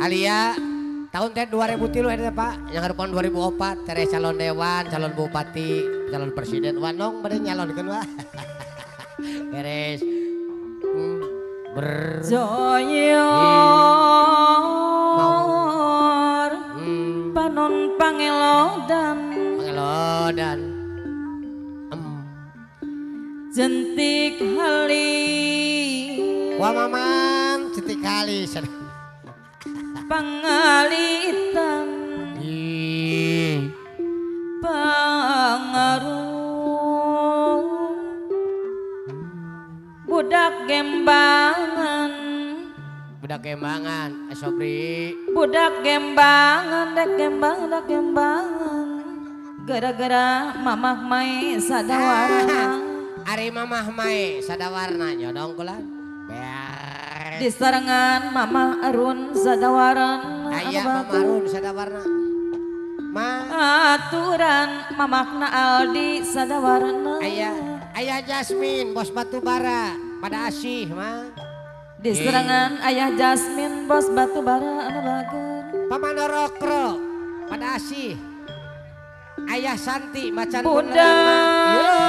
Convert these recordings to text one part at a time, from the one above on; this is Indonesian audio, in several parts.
Alia tahun teh 2003 ada Pak, yang hareupan 2004 tere calon dewan, calon bupati, calon presiden. Wanong bade nyalonkeun wah. Beres. Joyor panon pangelodan pangelodan jentik hali wah maman jentik hali pangalitan pangaruh budak gembangan Sobri budak gembangan dak gembangan gara-gara mamah mai sadawarna ari mamah mai sadawarna nyodong kulan beres di sarangan mamah Arun sadawarna aya mamah Arun sadawarna aturan mamakna Aldi sadawarna ayah Jasmine bos batubara pada asih mah di serangan ayah Jasmine bos batubara anu bager Pamanarokro pada asih ayah Santi macan budak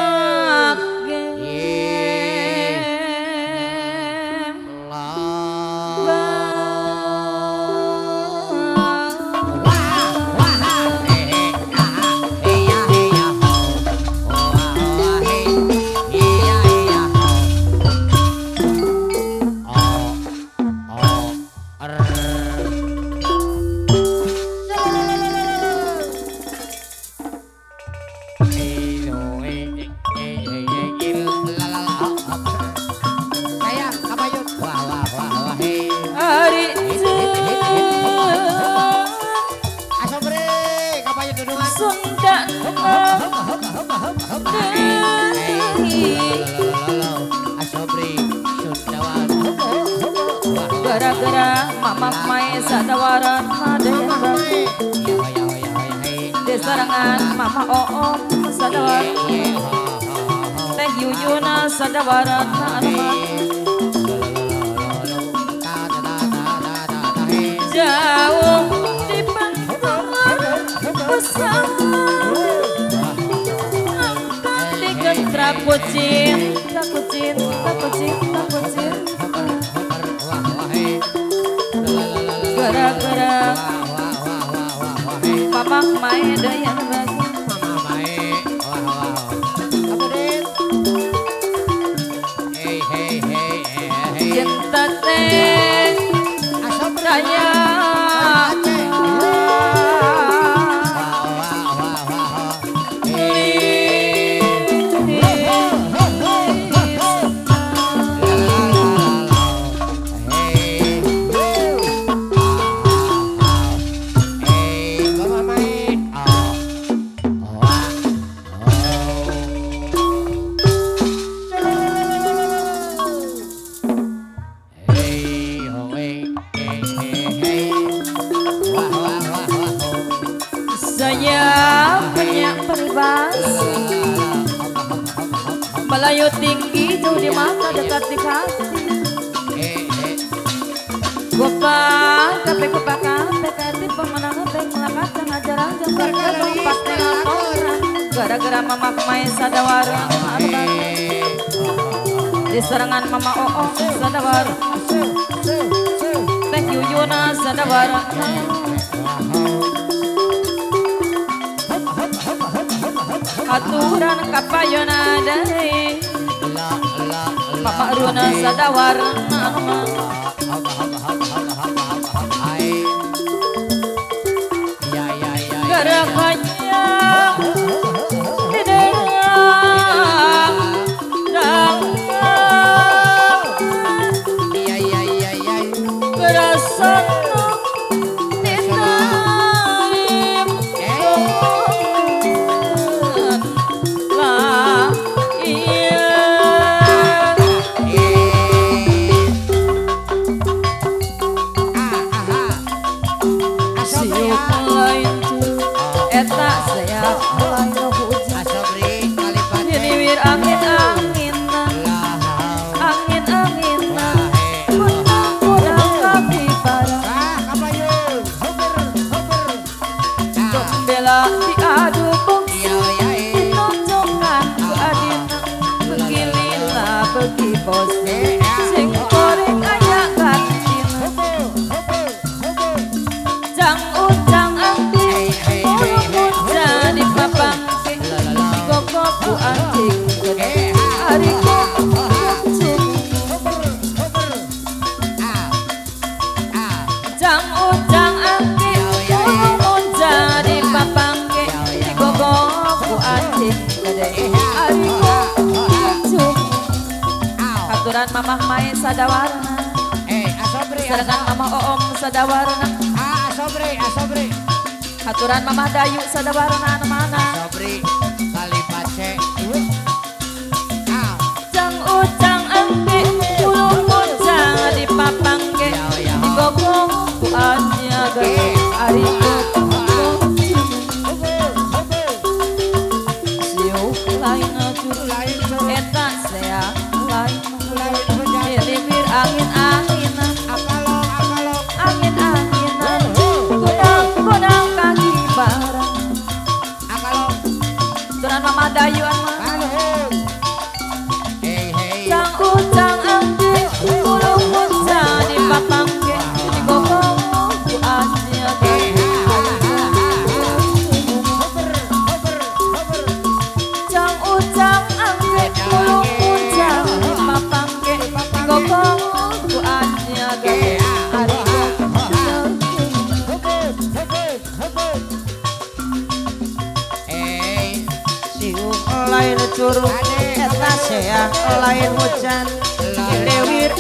gara-gara mamah mai sadawaran madaya di sarangan mama Oom sadawaran teh Yuyuna sadawaran jauh di pantai besar di gentra kucing gara-gara mamah mai daya bagus mamah mai cinta teh asobranya Melayu tinggi jauh di mata dekat di hati Gopal kape kati pemenangan baik melangkahkan ajaran jangkar lompat dengan orang gara-gara mama mai sadawaran di serangan mama Oom sadawaran teh Yuyuna sadawaran aturan kapayona dari Mama Aruna sadawarna gerakannya di dalam gerasan angin-angin, kurang-kurang kaki parah. Aturan Mamah Mae sadawarna. Asobri. Serangan Mamah Oom sadawarna. Asobri. Aturan Mamah Dayu sadawarna anu mana. Asobri. Kali pace. Jang ucang angke ulung ucang di papangke di gogong ku aja ge ari siu lain juru eta sea lain lilir angin-anginan angin-anginan godang kaki barang Turan Mamah Dayu mah Jang ucang angke ulung ucang di papangke di gogong ku aja ge Jang ucang angke ulung ucang di papangke di gogong ku aja ge ari siung lain curug eta sea lain hujan lewir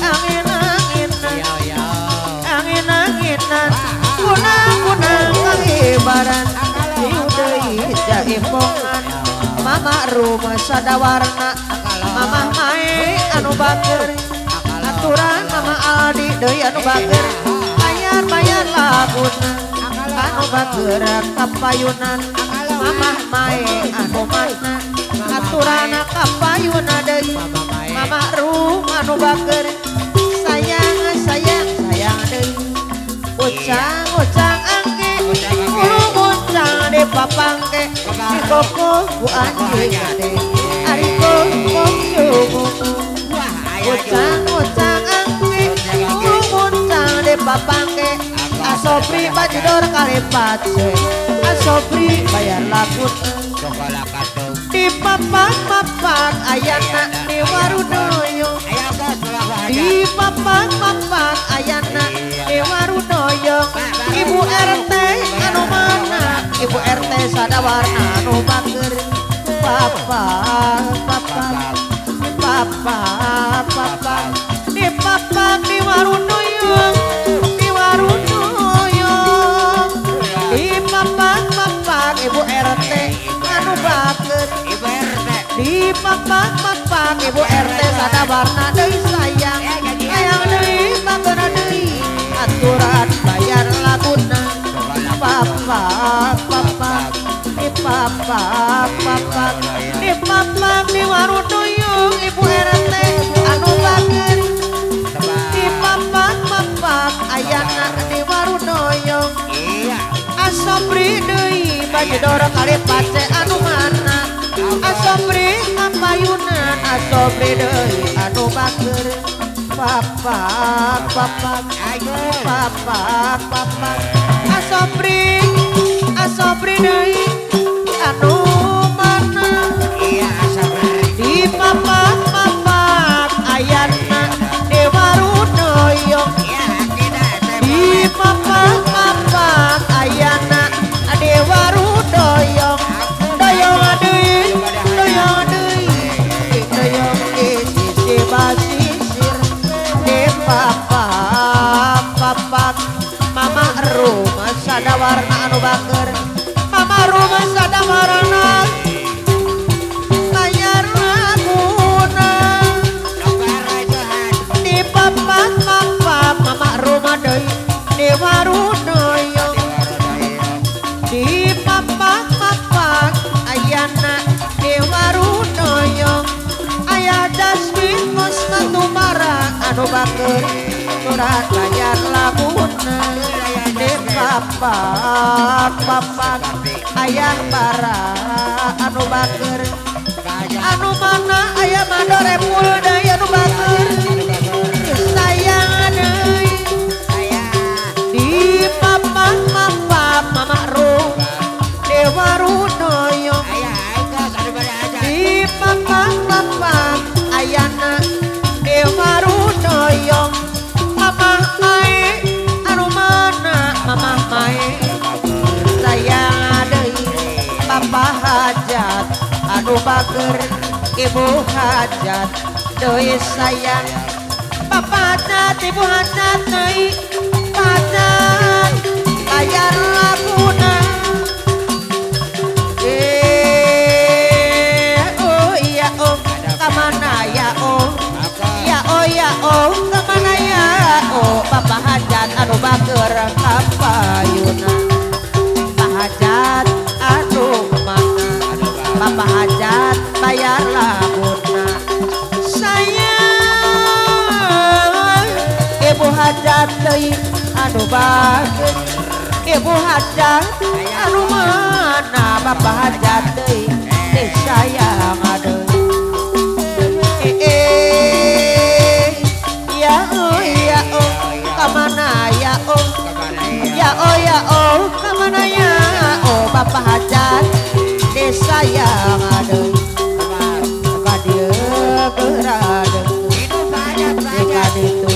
angin-anginan kunang-kunang kahibaran siung deui jaipongan Mama rumah sadawarna Mamah Mae anu bager aturan Mama Aldi deui anu bager bayar laguna anu bager kapayunan Mamah Mae anu mana aturana kapayuna deui Mama rumah anu bager sayang deui ucang angke ulung ucang di papangke di koko ku anjing ade ari koko ucang angke ulung ucang di papangke asobri bajidor kali pace asobri bayar laguna di papak ayana di warudoyo di papak ayana di warudoyo Ibu RT anu mana Ibu RT sadawarna anu bager papak di papak di warudoyo di papak Ibu RT anu bager di papak Ibu RT sadawarna deui sayang deui bagena deui aturan bayar laguna papak di papak di waruduyung Ibu RT anu bager di papak ayana di waruduyung asobri deui bajidor kali pace anu mana asobri kapayunan asobri deui anu bager papak asobri deui anu mana di papak ayana di warudoyo di papak ayana di warudoyo doyong di basisir di papak Mama rumah sadawarna anu bager Mama rumah sadawarna bayar laguna di papak Mama rumah deui di warudoyo di papak ayana di warudoyo aya Jasmine Musmatumara anu bager surat bayar laguna di papak ayah bara anu bager anu mana ayah madore pul deui anu bager sayang deui di papak Mama rum di warudoyo di papak ayana di warudoyo Mamah Mae anu mana Mamah Mae sayang deui Papa hajat anu bager Ibu hajat deui sayang Papacat ibu hajat deui pacat bayar laguna oh iya oh kamana ya oh ya oh ya oh kamana ya oh papa hajat anu bager kapayuna papa hajat anu mana papa hajat bayar laguna ibu hajat deui anu bagus ibu hajat anu mana bapak hajat deui teh sayang adeui ya oh kamana ya oh ya oh kamana ya oh bapak hajat teh sayang adeui ka dieu geurade ka ditu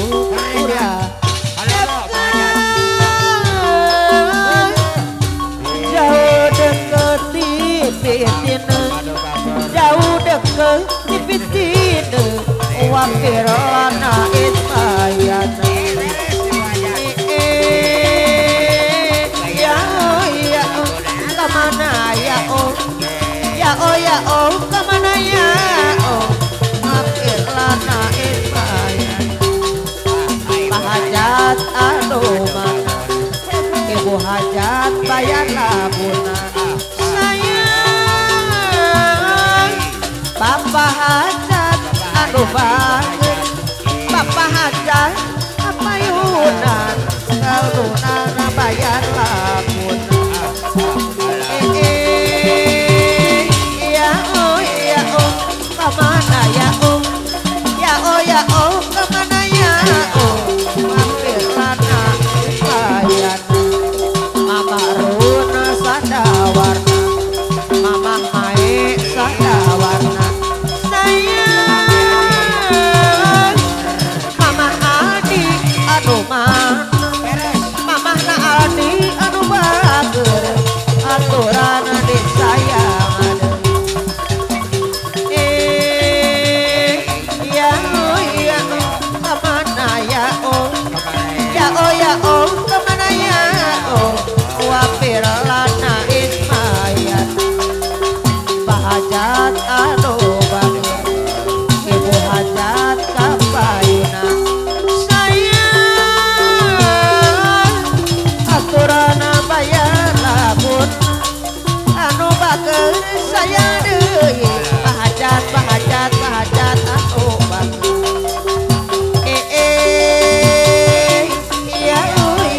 jauh deket tipitine wakirana ismayana ya kamana ya oh kamana ya oh wakirana ismayana hajat anu mana ibu hajat bayar labuna Bapak hajat anu banget Bapak hajat apa yunan kalunana bayar lamun ya oh kamana ya oh kamana ya oh mampir lana bayar mama runa sadawarna mama mae sadawarna Mama na Aldi anu bager aturan adik sayang ya kamana ya oh kamana ya oh wapir lana ismayat bahajat anu bager ibu hajat kapayuna aturana bayar labun anu bager saya deui bahajat anu bager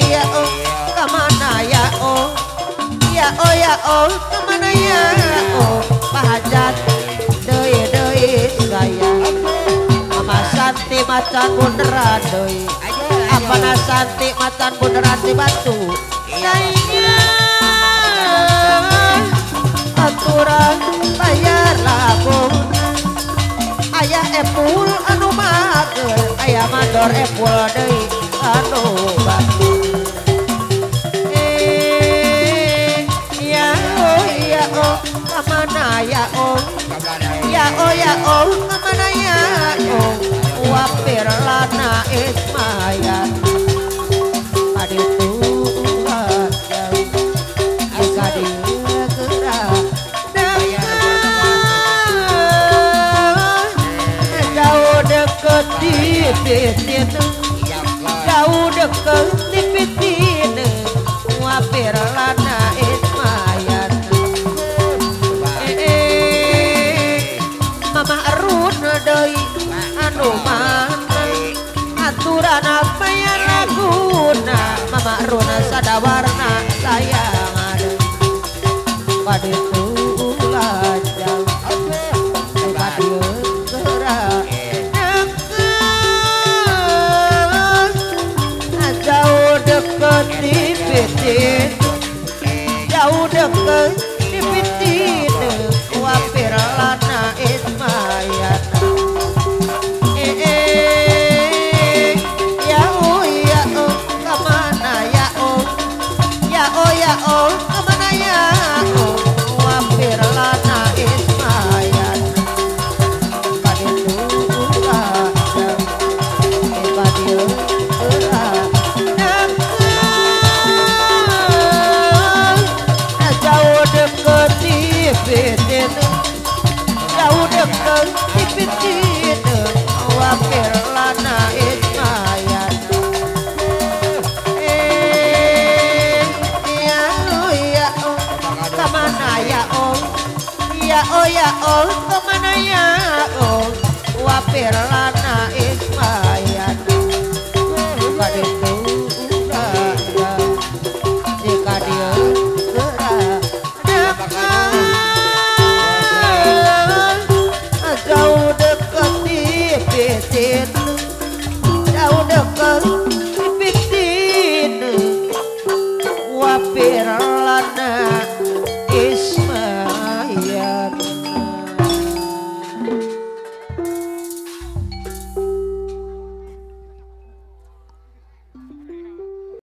ya oh kamana ya oh kamana ya oh bahajat deui saya mama Santi macan bunderan deui apana Santi macan bunderan di batu sayang aturan bayar labung ayah epul anu mager ayah mandor epul deui anu batu ya oh kamana ya oh kamana ya oh wapir lana ismayat kaditu jauh deket tipitine jauh deket tipitine wapir lana ismayat mama arun deui anu mana aturan apa yang laguna mama arun sadawarna sayang ada kaditu lajang kadieu geura jauh deket tipitine